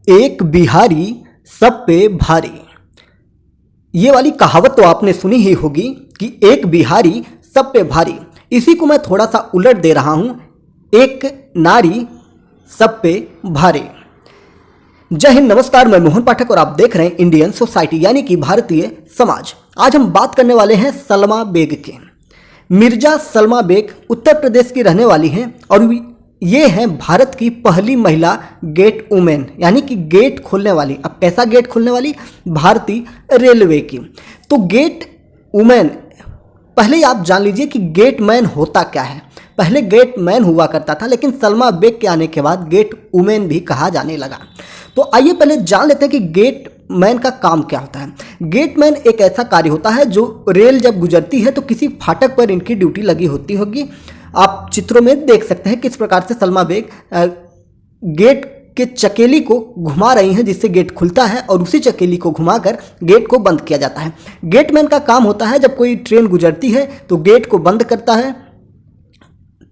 एक बिहारी सब पे भारी। ये वाली कहावत तो आपने सुनी ही होगी कि एक बिहारी सब पे भारी। इसी को मैं थोड़ा सा उलट दे रहा हूँ, एक नारी सब पे भारी। जय हिंद, नमस्कार। मैं मोहन पाठक और आप देख रहे हैं इंडियन सोसाइटी यानी कि भारतीय समाज। आज हम बात करने वाले हैं सलमा बेग की। मिर्जा सलमा बेग उत्तर प्रदेश की रहने वाली हैं और ये हैं भारत की पहली महिला गेट वुमेन यानी कि गेट खोलने वाली। अब कैसा गेट खोलने वाली? भारतीय रेलवे की। तो गेट वुमेन, पहले आप जान लीजिए कि गेट मैन होता क्या है। पहले गेट मैन हुआ करता था, लेकिन सलमा बेग के आने के बाद गेट वुमेन भी कहा जाने लगा। तो आइए पहले जान लेते हैं कि गेट मैन का काम क्या होता है। गेट मैन एक ऐसा कार्य होता है जो रेल जब गुजरती है तो किसी फाटक पर इनकी ड्यूटी लगी होती होगी। आप चित्रों में देख सकते हैं किस प्रकार से सलमा बेग गेट के चकेली को घुमा रही हैं, जिससे गेट खुलता है और उसी चकेली को घुमाकर गेट को बंद किया जाता है। गेटमैन का काम होता है जब कोई ट्रेन गुजरती है तो गेट को बंद करता है,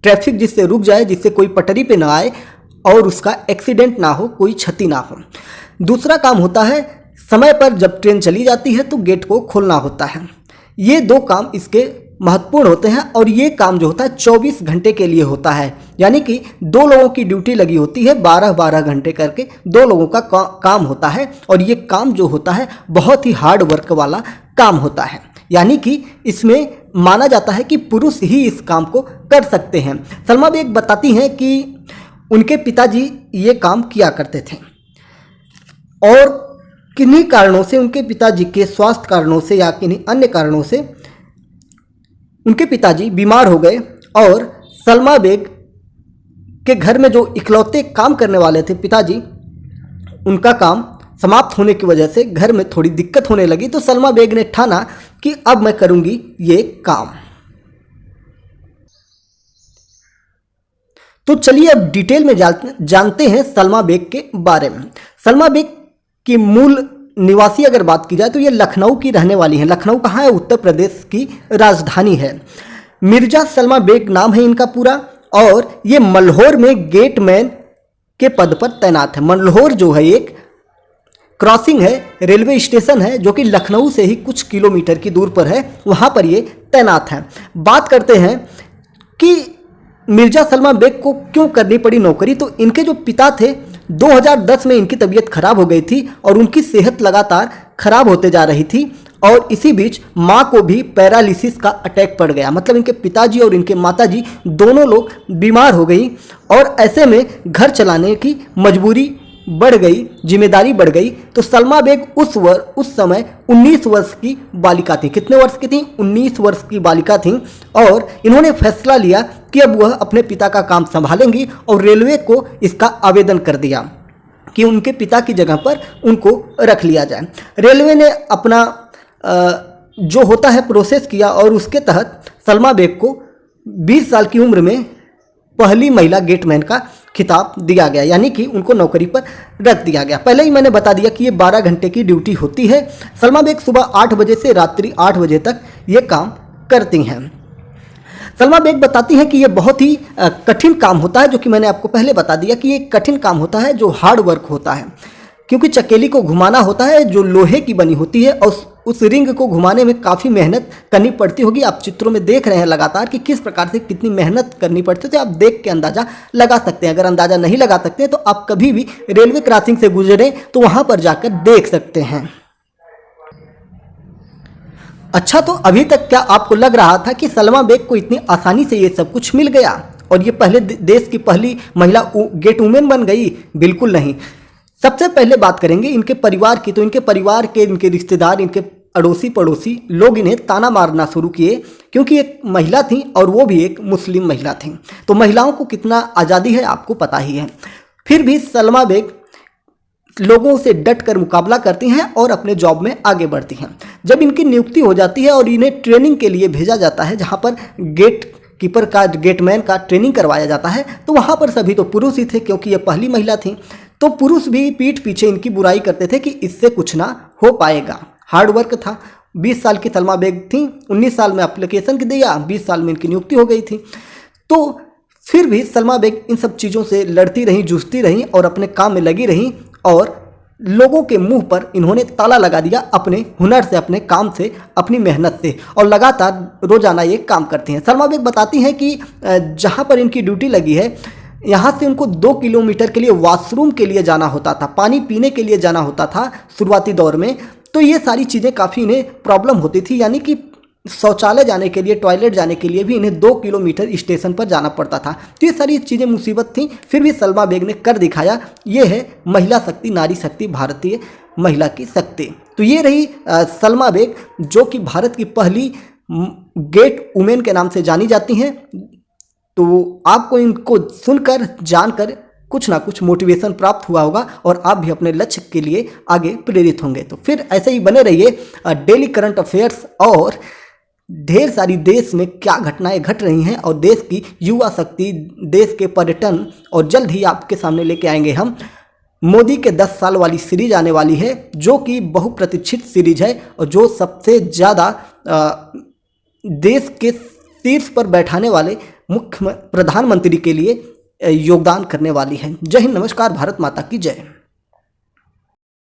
ट्रैफिक जिससे रुक जाए, जिससे कोई पटरी पे ना आए और उसका एक्सीडेंट ना हो, कोई क्षति ना हो। दूसरा काम होता है समय पर जब ट्रेन चली जाती है तो गेट को खोलना होता है। ये दो काम इसके महत्वपूर्ण होते हैं और ये काम जो होता है 24 घंटे के लिए होता है, यानी कि दो लोगों की ड्यूटी लगी होती है, 12-12 घंटे करके दो लोगों का काम होता है। और ये काम जो होता है बहुत ही हार्ड वर्क वाला काम होता है, यानी कि इसमें माना जाता है कि पुरुष ही इस काम को कर सकते हैं। सलमा बेग बताती हैं कि उनके पिताजी ये काम किया करते थे और किन्हीं कारणों से, उनके पिताजी के स्वास्थ्य कारणों से या किन्हीं अन्य कारणों से उनके पिताजी बीमार हो गए और सलमा बेग के घर में जो इकलौते काम करने वाले थे पिताजी, उनका काम समाप्त होने की वजह से घर में थोड़ी दिक्कत होने लगी। तो सलमा बेग ने ठाना कि अब मैं करूंगी ये काम। तो चलिए अब डिटेल में जानते हैं सलमा बेग के बारे में। सलमा बेग की मूल निवासी अगर बात की जाए तो ये लखनऊ की रहने वाली हैं। लखनऊ कहाँ है? उत्तर प्रदेश की राजधानी है। मिर्जा सलमा बेग नाम है इनका पूरा और ये मल्होर में गेटमैन के पद पर तैनात है। मल्होर जो है एक क्रॉसिंग है, रेलवे स्टेशन है जो कि लखनऊ से ही कुछ किलोमीटर की दूर पर है, वहाँ पर ये तैनात है। बात करते हैं कि मिर्जा सलमा बेग को क्यों करनी पड़ी नौकरी। तो इनके जो पिता थे 2010 में इनकी तबीयत खराब हो गई थी और उनकी सेहत लगातार खराब होते जा रही थी और इसी बीच माँ को भी पैरालिसिस का अटैक पड़ गया। मतलब इनके पिताजी और इनके माताजी दोनों लोग बीमार हो गई और ऐसे में घर चलाने की मजबूरी बढ़ गई, जिम्मेदारी बढ़ गई। तो सलमा बेग उस समय 19 वर्ष की बालिका थी। कितने वर्ष की थी? 19 वर्ष की बालिका थी और इन्होंने फैसला लिया कि अब वह अपने पिता का काम संभालेंगी और रेलवे को इसका आवेदन कर दिया कि उनके पिता की जगह पर उनको रख लिया जाए। रेलवे ने अपना जो होता है प्रोसेस किया और उसके तहत सलमा बेग को 20 साल की उम्र में पहली महिला गेटमैन का खिताब दिया गया, यानी कि उनको नौकरी पर रख दिया गया। पहले ही मैंने बता दिया कि ये 12 घंटे की ड्यूटी होती है। सलमा बेग सुबह 8 बजे से रात्रि 8 बजे तक ये काम करती हैं। सलमा बेग बताती हैं कि ये बहुत ही कठिन काम होता है, जो कि मैंने आपको पहले बता दिया कि ये कठिन काम होता है जो हार्ड वर्क होता है, क्योंकि चकेली को घुमाना होता है जो लोहे की बनी होती है और उस रिंग को घुमाने में काफ़ी मेहनत करनी पड़ती होगी। आप चित्रों में देख रहे हैं लगातार कि किस प्रकार से कितनी मेहनत करनी पड़ती है, तो आप देख के अंदाज़ा लगा सकते हैं। अगर अंदाज़ा नहीं लगा सकते तो आप कभी भी रेलवे क्रॉसिंग से गुजरें तो वहाँ पर जाकर देख सकते हैं। अच्छा, तो अभी तक क्या आपको लग रहा था कि सलमा बेग को इतनी आसानी से ये सब कुछ मिल गया और ये पहले देश की पहली महिला गेट वुमेन बन गई? बिल्कुल नहीं। सबसे पहले बात करेंगे इनके परिवार की। तो इनके परिवार के, इनके रिश्तेदार, इनके अड़ोसी पड़ोसी लोग इन्हें ताना मारना शुरू किए, क्योंकि एक महिला थी और वो भी एक मुस्लिम महिला थी। तो महिलाओं को कितना आज़ादी है आपको पता ही है। फिर भी सलमा बेग लोगों से डट कर मुकाबला करती हैं और अपने जॉब में आगे बढ़ती हैं। जब इनकी नियुक्ति हो जाती है और इन्हें ट्रेनिंग के लिए भेजा जाता है, जहाँ पर गेट कीपर का, गेटमैन का ट्रेनिंग करवाया जाता है, तो वहाँ पर सभी तो पुरुष ही थे, क्योंकि ये पहली महिला थी। तो पुरुष भी पीठ पीछे इनकी बुराई करते थे कि इससे कुछ ना हो पाएगा। हार्ड वर्क था। 20 साल की सलमा बेग थी, 19 साल में एप्लीकेशन दिया, 20 साल में इनकी नियुक्ति हो गई थी। तो फिर भी सलमा बेग इन सब चीज़ों से लड़ती रहीं, जूझती रहीं और अपने काम में लगी रहीं और लोगों के मुंह पर इन्होंने ताला लगा दिया अपने हुनर से, अपने काम से, अपनी मेहनत से, और लगातार रोजाना ये काम करती हैं। सलमा बेग बताती हैं कि जहां पर इनकी ड्यूटी लगी है यहाँ से उनको 2 किलोमीटर के लिए वॉशरूम के लिए जाना होता था, पानी पीने के लिए जाना होता था शुरुआती दौर में। तो ये सारी चीज़ें काफ़ी इन्हें प्रॉब्लम होती थी, यानी कि शौचालय जाने के लिए, टॉयलेट जाने के लिए भी इन्हें 2 किलोमीटर स्टेशन पर जाना पड़ता था। तो ये सारी चीज़ें मुसीबत थी, फिर भी सलमा बेग ने कर दिखाया। ये है महिला शक्ति, नारी शक्ति, भारतीय महिला की शक्ति। तो ये रही सलमा बेग, जो कि भारत की पहली गेट वुमेन के नाम से जानी जाती हैं। तो आपको इनको सुनकर, जानकर कुछ ना कुछ मोटिवेशन प्राप्त हुआ होगा और आप भी अपने लक्ष्य के लिए आगे प्रेरित होंगे। तो फिर ऐसे ही बने रहिए डेली करंट अफेयर्स, और ढेर सारी देश में क्या घटनाएं घट रही हैं और देश की युवा शक्ति, देश के पर्यटन, और जल्द ही आपके सामने लेके आएंगे हम मोदी के 10 साल वाली सीरीज आने वाली है, जो कि बहुप्रतीक्षित सीरीज है और जो सबसे ज़्यादा देश के शीर्ष पर बैठाने वाले मुख्य प्रधानमंत्री के लिए योगदान करने वाली है। जय हिंद, नमस्कार, भारत माता की जय।